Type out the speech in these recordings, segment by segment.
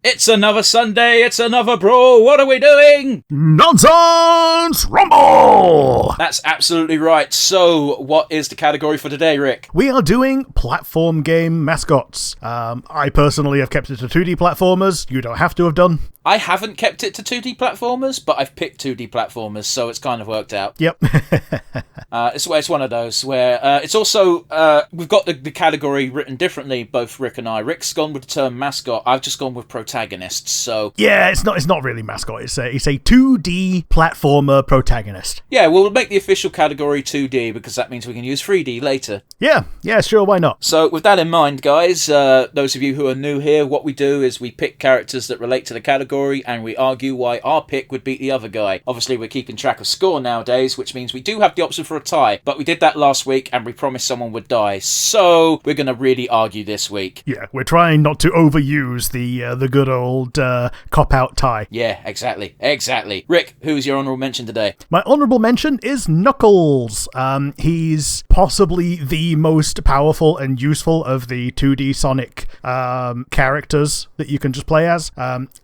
It's another Sunday, it's another brawl, what are we doing? Nonsense Rumble! That's absolutely right. So, what is the category for today, Rick? We are doing platform game mascots. I personally have kept it to 2D platformers. You don't have to have done. I haven't kept it to 2D platformers, but I've picked 2D platformers, so it's kind of worked out. Yep. It's one of those where it's also, we've got the category written differently, both Rick and I. Rick's gone with the term mascot, I've just gone with protagonist, so... Yeah, it's not really mascot, it's a 2D platformer protagonist. Yeah, we'll make the official category 2D, because that means we can use 3D later. Yeah, sure, why not? So, with that in mind, guys, those of you who are new here, what we do is we pick characters that relate to the category, and we argue why our pick would beat the other guy. Obviously, we're keeping track of score nowadays, which means we do have the option for a tie, but we did that last week, and we promised someone would die, so we're going to really argue this week. Yeah, we're trying not to overuse the good old cop-out tie. Yeah, exactly. Rick, who's your honourable mention today? My honourable mention is Knuckles. He's possibly the most powerful and useful of the 2D Sonic characters that you can just play as.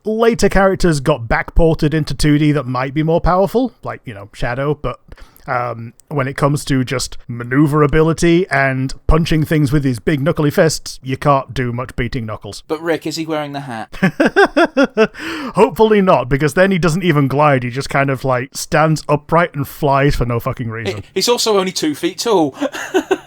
Later characters got backported into 2D that might be more powerful, like, Shadow, but... when it comes to just maneuverability and punching things with his big knuckly fists, you can't do much beating Knuckles. But Rick, is he wearing the hat? Hopefully not, because then he doesn't even glide, he just kind of stands upright and flies for no fucking reason. He's also only 2 feet tall.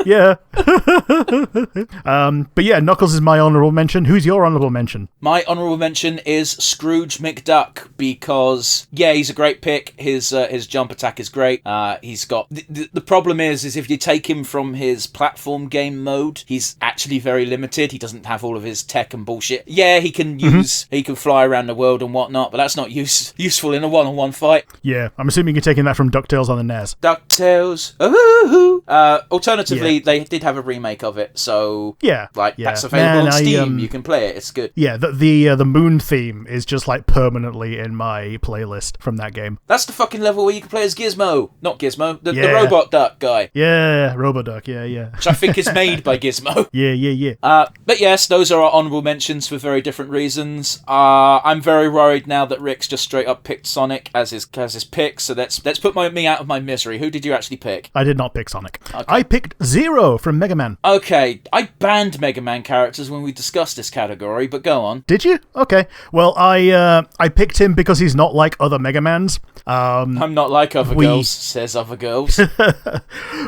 Yeah. But yeah, Knuckles is my honourable mention. Who's your honourable mention? My honourable mention is Scrooge McDuck, because, yeah, he's a great pick. His jump attack is great. He's got... The problem is if you take him from his platform game mode, he's actually very limited. He doesn't have all of his tech and bullshit. Yeah, he can he can fly around the world and whatnot, but that's not useful in a one-on-one fight. Yeah, I'm assuming you're taking that from DuckTales on the NES. DuckTales. Ooh. Alternatively, they did have a remake of it, so... Yeah. That's available on Steam. You can play it. It's good. Yeah, the Moon theme is just, permanently in my playlist from that game. That's the fucking level where you can play as Gizmo. Not Gizmo. The robot duck guy. Yeah, Robot Duck, yeah. Which I think is made by Gizmo. Yeah. But yes, those are our honourable mentions for very different reasons. I'm very worried now that Rick's just straight up picked Sonic as his pick, so let's put me out of my misery. Who did you actually pick? I did not pick Sonic. Okay. I picked Zero from Mega Man. Okay, I banned Mega Man characters when we discussed this category, but go on. Did you? Okay. Well, I picked him because he's not like other Mega Mans. I'm not like other girls, says other girls.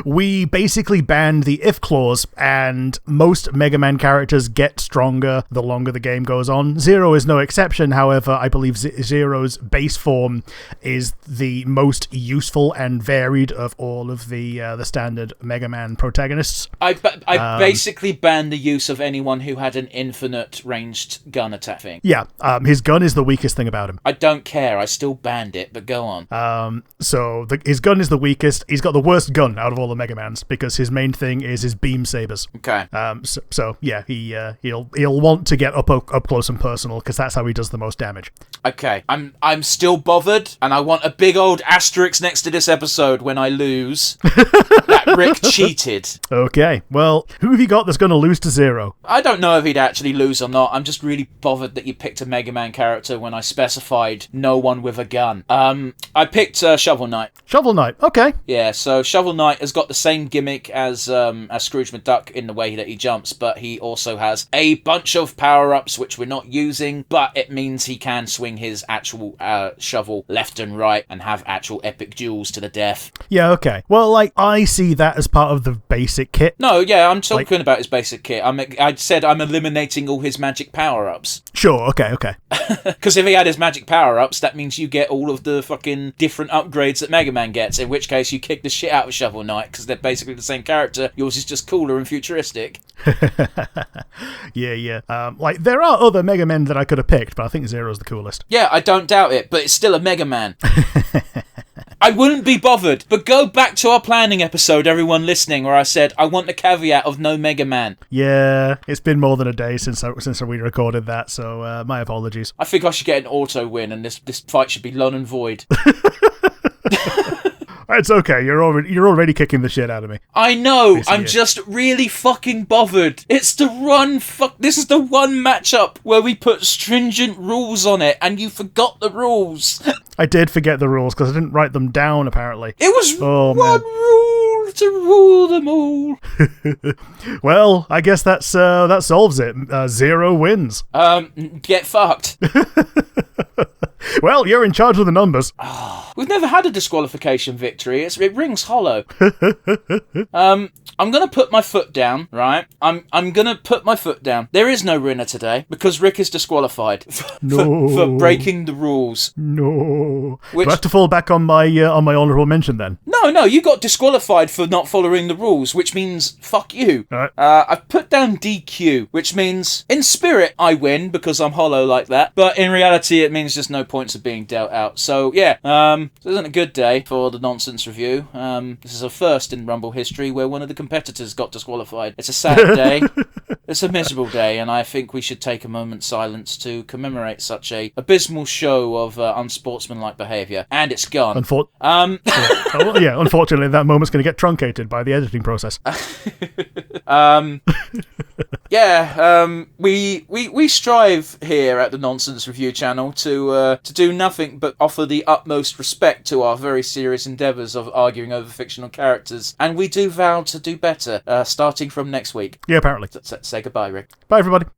We basically banned the if clause, and most Mega Man characters get stronger the longer the game goes on. Zero is no exception, however. I believe Zero's base form is the most useful and varied of all of the standard Mega Man protagonists. I basically banned the use of anyone who had an infinite ranged gun attack thing. Yeah, his gun is the weakest thing about him. I don't care, I still banned it, but go on. His gun is the weakest. He's got the worst gun out of all the Mega Mans because his main thing is his beam sabers. Okay. So yeah, he'll want to get up close and personal because that's how he does the most damage. Okay. I'm still bothered, and I want a big old asterisk next to this episode when I lose. That Rick cheated. Okay. Well, who have you got that's going to lose to Zero? I don't know if he'd actually lose or not. I'm just really bothered that you picked a Mega Man character when I specified no one with a gun. I picked Shovel Knight. Shovel Knight, okay. Yeah, so Shovel Knight has got the same gimmick as Scrooge McDuck in the way that he jumps, but he also has a bunch of power-ups which we're not using, but it means he can swing his actual shovel left and right and have actual epic duels to the death. Yeah, okay. Well, I see that as part of the basic kit. No, yeah, I'm talking about his basic kit. I said I'm eliminating all his magic power-ups. Sure, okay. Because if he had his magic power-ups, that means you get all of the fucking different upgrades that Mega Man gets, in which case you kick the shit out of Shovel Knight, because they're basically the same character. Yours is just cooler and futuristic. Yeah. There are other Mega Men that I could have picked, but I think Zero's the coolest. Yeah, I don't doubt it, but it's still a Mega Man. I wouldn't be bothered, but go back to our planning episode, everyone listening, where I said I want the caveat of no Mega Man. Yeah, it's been more than a day since we recorded that, so my apologies. I think I should get an auto win, and this fight should be null and void. It's okay. You're already kicking the shit out of me. I know. Yes, he I'm is. just really fucking bothered. It's the This is the one matchup where we put stringent rules on it, and you forgot the rules. I did forget the rules because I didn't write them down, apparently. It was Oh, one man. rule to rule them all. Well, I guess that solves it. 0 wins. Get fucked. Well, you're in charge of the numbers. We've never had a disqualification victory. It rings hollow. I'm gonna put my foot down, right? I'm gonna put my foot down. There is no winner today because Rick is disqualified for breaking the rules. No. Which- Do I have to fall back on my honourable mention then? No, you got disqualified for not following the rules, which means fuck you. All right. I've put down DQ, which means in spirit I win because I'm hollow like that, but in reality it means just no points are being dealt out. So yeah, this isn't a good day for the nonsense review. This is a first in Rumble history where one of the competitors got disqualified. It's a sad day. It's a miserable day, and I think we should take a moment's silence to commemorate such a abysmal show of unsportsmanlike behaviour. And it's gone. Unfortunately, that moment's going to get truncated by the editing process. We strive here at the Nonsense Review channel to do nothing but offer the utmost respect to our very serious endeavours of arguing over fictional characters, and we do vow to do better, starting from next week. Yeah, apparently. Say goodbye, Rick. Bye, everybody.